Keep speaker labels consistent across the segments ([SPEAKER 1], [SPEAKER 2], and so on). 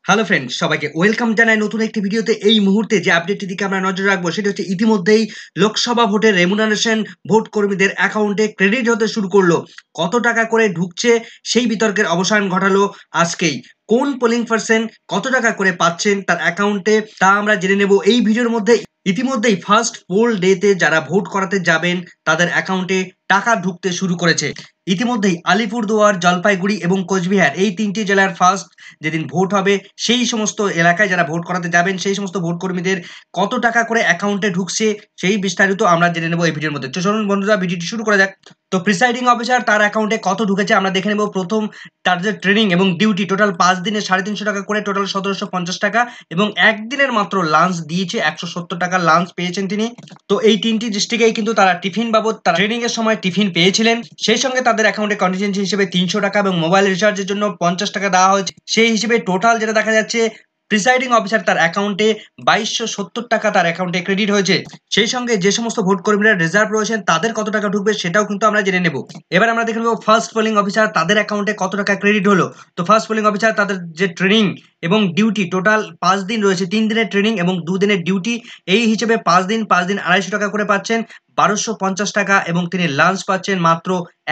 [SPEAKER 1] Hello friends, সবাইকে welcome জানাই নতুন একটি ভিডিওতে। এই মুহূর্তে যে আপডেটটির দিকে আমরা নজর রাখবো সেটা হচ্ছে ইতিমধ্যেই লোকসভা ভোটের রেমুনারেশন ভোট কর্মীদের অ্যাকাউন্টে ক্রেডিট হতে শুরু করলো। কত টাকা করে ঢুকছে সেই বিতর্কের অবসান ঘটালো আজকেই। কোন পোলিং পার্সন কত টাকা করে পাচ্ছেন তার অ্যাকাউন্টে তা আমরা জেনে নেব এই ভিডিওর মধ্যে। ইতিমধ্যেই ফার্স্ট পোল ডেতে যারা ভোট করাতে যাবেন তাদের অ্যাকাউন্টে টাকা ঢুকতে শুরু করেছে। ইতিমধ্যেই আলিপুরদুয়ার, জলপাইগুড়ি এবং কোচবিহার এই তিনটি জেলার ফার্স্ট যেদিন ভোট হবে সেই সমস্ত এলাকায় যারা ভোট করাতে যাবেন সেই সমস্ত ভোট কর্মীদের কত টাকা করে অ্যাকাউন্টে ঢুকছে সেই বিস্তারিত আমরা জেনে নেব এই ভিডিওর মধ্যে। তো চলুন বন্ধুরা, ভিডিওটি শুরু করা যাক। তো প্রিসাইডিং অফিসার তার অ্যাকাউন্টে কত ঢুকেছে আমরা দেখে নেব। প্রথম, তার যে ট্রেনিং এবং ডিউটি টোটাল 5 দিনে 350 টাকা করে, টোটাল 1750 টাকা, এবং একদিনের মাত্র লাঞ্চ দিয়েছে 170 টাকা লাঞ্চ পেয়েছেন তিনি। তো এই তিনটি ডিস্ট্রিক্টেই কিন্তু তারা টিফিন বাবদ তারা ট্রেনিং এর সময় টিফিন পেয়েছিলেন। সেই সঙ্গে তাদের অ্যাকাউন্টে কন্টিনজেন্সি হিসেবে 300 টাকা এবং মোবাইল রিচার্জের জন্য 50 টাকা দেওয়া হয়েছে। সেই হিসেবে টোটাল যেটা দেখা যাচ্ছে, প্রিসাইডিং অফিসার তার অ্যাকাউন্টে 2270 টাকা তার অ্যাকাউন্টে ক্রেডিট হয়েছে। সেই সঙ্গে যে সমস্ত ভোট কর্মীরা রিজার্ভ রয়েছেন তাদের কত টাকা ঢুকবে সেটাও কিন্তু আমরা জেনে নেব। এবার আমরা দেখে নেব ফার্স্ট পোলিং অফিসার তাদের অ্যাকাউন্টে কত টাকা ক্রেডিট হলো। তো ফার্স্ট পোলিং অফিসার তাদের যে ট্রেনিং এবং ডিউটি টোটাল 5 দিন রয়েছে, 3 দিনের ট্রেনিং এবং 2 দিনের ডিউটি, এই হিসেবে 5 দিন 250 টাকা করে পাচ্ছেন, 1250 টাকা, এবং তিনি লাঞ্চ পাচ্ছেন মাত্র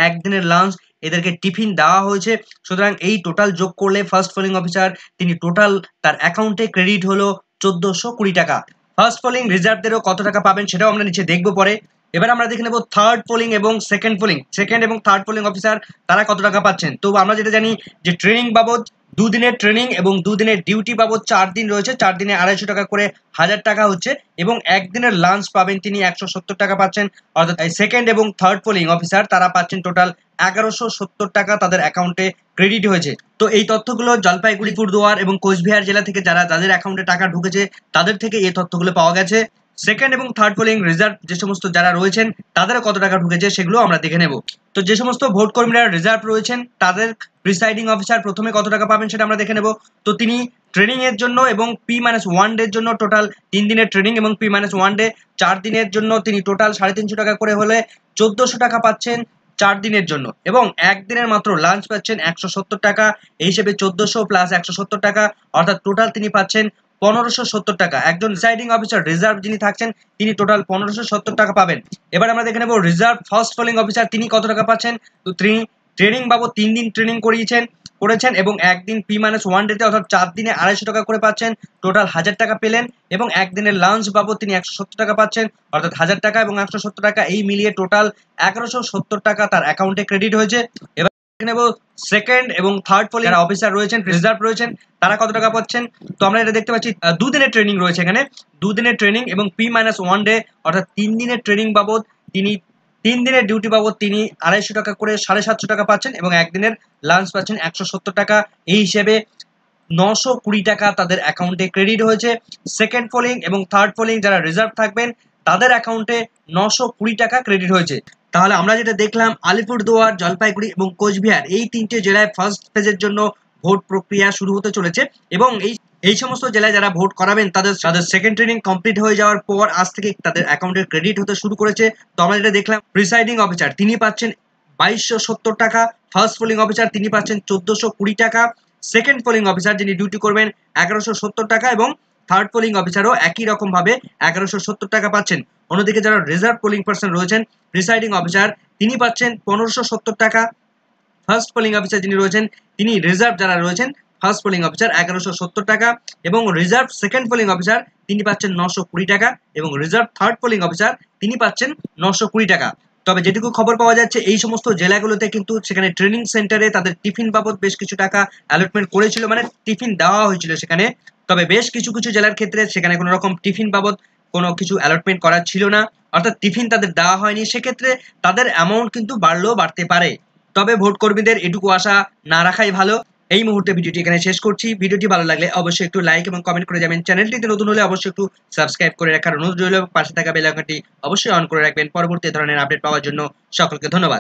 [SPEAKER 1] একদিনের লাঞ্চ। এদেরকে টিফিন দেওয়া হয়েছে। সুতরাং এই টোটাল যোগ করলে ফার্স্ট পোলিং অফিসার তিনি টোটাল তার অ্যাকাউন্টে ক্রেডিট হলো 1420 টাকা। ফার্স্ট পোলিং রিজার্ভদেরও কত টাকা পাবেন সেটাও আমরা নিচে দেখবো পরে। এবার আমরা দেখে নেব থার্ড পোলিং এবং সেকেন্ড এবং থার্ড পোলিং অফিসার তারা কত টাকা পাচ্ছেন। তো আমরা যেটা জানি যে ট্রেনিং বাবদ 2 দিনের ট্রেনিং এবং 2 দিনের ডিউটি বাবদ 4 দিন রয়েছে, 4 দিনে 250 টাকা করে 1000 টাকা হচ্ছে, এবং একদিনের লাঞ্চ পাবেন তিনি 170 টাকা পাচ্ছেন। অর্থাৎ সেকেন্ড এবং থার্ড পোলিং অফিসার তারা পাচ্ছেন টোটাল 1170 টাকা তাদের অ্যাকাউন্টে ক্রেডিট হয়েছে। তো এই তথ্যগুলো জলপাইগুড়ি, আলিপুরদুয়ার এবং কোচবিহার জেলা থেকে যাদের অ্যাকাউন্টে টাকা ঢুকেছে তাদের থেকে এই তথ্যগুলো পাওয়া গেছে। সেকেন্ড এবং থার্ড পোলিং রিজার্ভ যে সমস্ত যারা রয়েছেন তাদের কত টাকা ঢুকেছে সেগুলো আমরা দেখে নেব। তো যে সমস্ত ভোট কর্মীরা রিজার্ভ রয়েছেন তাদের প্রিসাইডিং অফিসার প্রথমে কত টাকা পাবেন সেটা আমরা দেখে নেব। তো তিনি ট্রেনিং এর জন্য এবং P-1 ডে জন্য টোটাল 3 দিনের ট্রেনিং এবং P-1 ডে 4 দিনের জন্য তিনি টোটাল 350 টাকা করে হলে 1400 টাকা পাচ্ছেন 4 দিনের জন্য, এবং একদিনের মাত্র লাঞ্চ পাচ্ছেন 170 টাকা। এই হিসেবে 1400 প্লাস 170 টাকা, অর্থাৎ টোটাল তিনি পাচ্ছেন 1570 টাকা। একজন প্রিসাইডিং অফিসার রিজার্ভ যিনি থাকছেন তিনি টোটাল 1570 টাকা পাবেন। এবার আমরা দেখে নেব রিজার্ভ ফার্স্ট পোলিং অফিসার তিনি কত টাকা পাচ্ছেন। তো তিনি ট্রেনিং বাবদ 3 দিন ট্রেনিং করেছেন এবং একদিন P-1 ডেতে অর্থাৎ 4 দিনে 250 টাকা করে পাচ্ছেন, টোটাল 1000 টাকা পেলেন, এবং একদিনের লাঞ্চ বাবদ তিনি 170 টাকা পাচ্ছেন, অর্থাৎ 1000 টাকা এবং 170 টাকা এই মিলিয়ে টোটাল 1170 টাকা তার অ্যাকাউন্টে ক্রেডিট হয়েছে। এবার নেব সেকেন্ড এবং থার্ড পোলিং যারা অফিসার রয়েছেন, রিজার্ভ রয়েছেন, তারা কত টাকা পাচ্ছেন। তো আমরা এটা দেখতে পাচ্ছি 2 দিনের ট্রেনিং রয়েছে এখানে, 2 দিনের ট্রেনিং এবং P-1 ডে অর্থাৎ 3 দিনের ট্রেনিং বাবদ তিনি 3 দিনের ডিউটি বাবদ তিনি 250 টাকা করে 750 টাকা পাচ্ছেন, এবং একদিনের লাঞ্চ পাচ্ছেন 170 টাকা। এই হিসেবে 920 টাকা তাদের অ্যাকাউন্টে ক্রেডিট হয়েছে। সেকেন্ড পোলিং এবং থার্ড পোলিং যারা রিজার্ভ থাকবেন তাদের অ্যাকাউন্টে 920 টাকা ক্রেডিট হয়েছে। তাহলে আমরা যেটা দেখলাম, আলিপুরদুয়ার, জলপাইগুড়ি এবং কোচবিহার এই তিনটে জেলায় ফার্স্ট ফেজের জন্য ভোট প্রক্রিয়া শুরু হতে চলেছে, এবং এই সমস্ত জেলায় যারা ভোট করাবেন তাদের সেকেন্ড ট্রেনিং কমপ্লিট হয়ে যাওয়ার পর আজ থেকে তাদের অ্যাকাউন্টে ক্রেডিট হতে শুরু করেছে। তো আমরা যেটা দেখলাম, প্রিসাইডিং অফিসার তিনি পাচ্ছেন 2270 টাকা, ফার্স্ট পোলিং অফিসার তিনি পাচ্ছেন 1420 টাকা, সেকেন্ড পোলিং অফিসার যিনি ডিউটি করবেন 1170 টাকা, এবং থার্ড পোলিং অফিসারও একই রকম ভাবে 1170 টাকা পাচ্ছেন। অন্যদিকে যারা রিজার্ভ পোলিং পার্সন রয়েছেন, প্রিসাইডিং অফিসার তিনি পাচ্ছেন 1570 টাকা, ফার্স্ট পোলিং অফিসার যিনি রয়েছেন তিনি রিজার্ভ যারা রয়েছেন ফার্স্ট পোলিং অফিসার 1170 টাকা, এবং রিজার্ভ সেকেন্ড পোলিং অফিসার তিনি পাচ্ছেন 920 টাকা, এবং রিজার্ভ থার্ড পোলিং অফিসার তিনি পাচ্ছেন 920 টাকা। তবে যেটুকু খবর পাওয়া যাচ্ছে এই সমস্ত জেলাগুলোতে কিন্তু সেখানে ট্রেনিং সেন্টারে তাদের টিফিন বাবদ বেশ কিছু টাকা অ্যালটমেন্ট করেছিল, মানে টিফিন দেওয়া হয়েছিল সেখানে। তবে বেশ কিছু কিছু জেলার ক্ষেত্রে সেখানে কোনো রকম টিফিন বাবদ কোনো কিছু অ্যালটমেন্ট করা ছিল না, অর্থাৎ টিফিন তাদের দেওয়া হয়নি। সেক্ষেত্রে তাদের অ্যামাউন্ট কিন্তু বাড়লেও বাড়তে পারে। তবে ভোট কর্মীদের এটুকু আশা না রাখাই ভালো। এই মুহূর্তে ভিডিওটি এখানে শেষ করছি। ভিডিওটি ভালো লাগলে অবশ্যই একটু লাইক এবং কমেন্ট করে যাবেন। চ্যানেলটিতে নতুন হলে অবশ্যই একটু সাবস্ক্রাইব করে রাখার অনুরোধ রইল। পাশে থাকা বেল আইকনটি অবশ্যই অন করে রাখবেন পরবর্তী ধরনের আপডেট পাওয়ার জন্য। সকলকে ধন্যবাদ।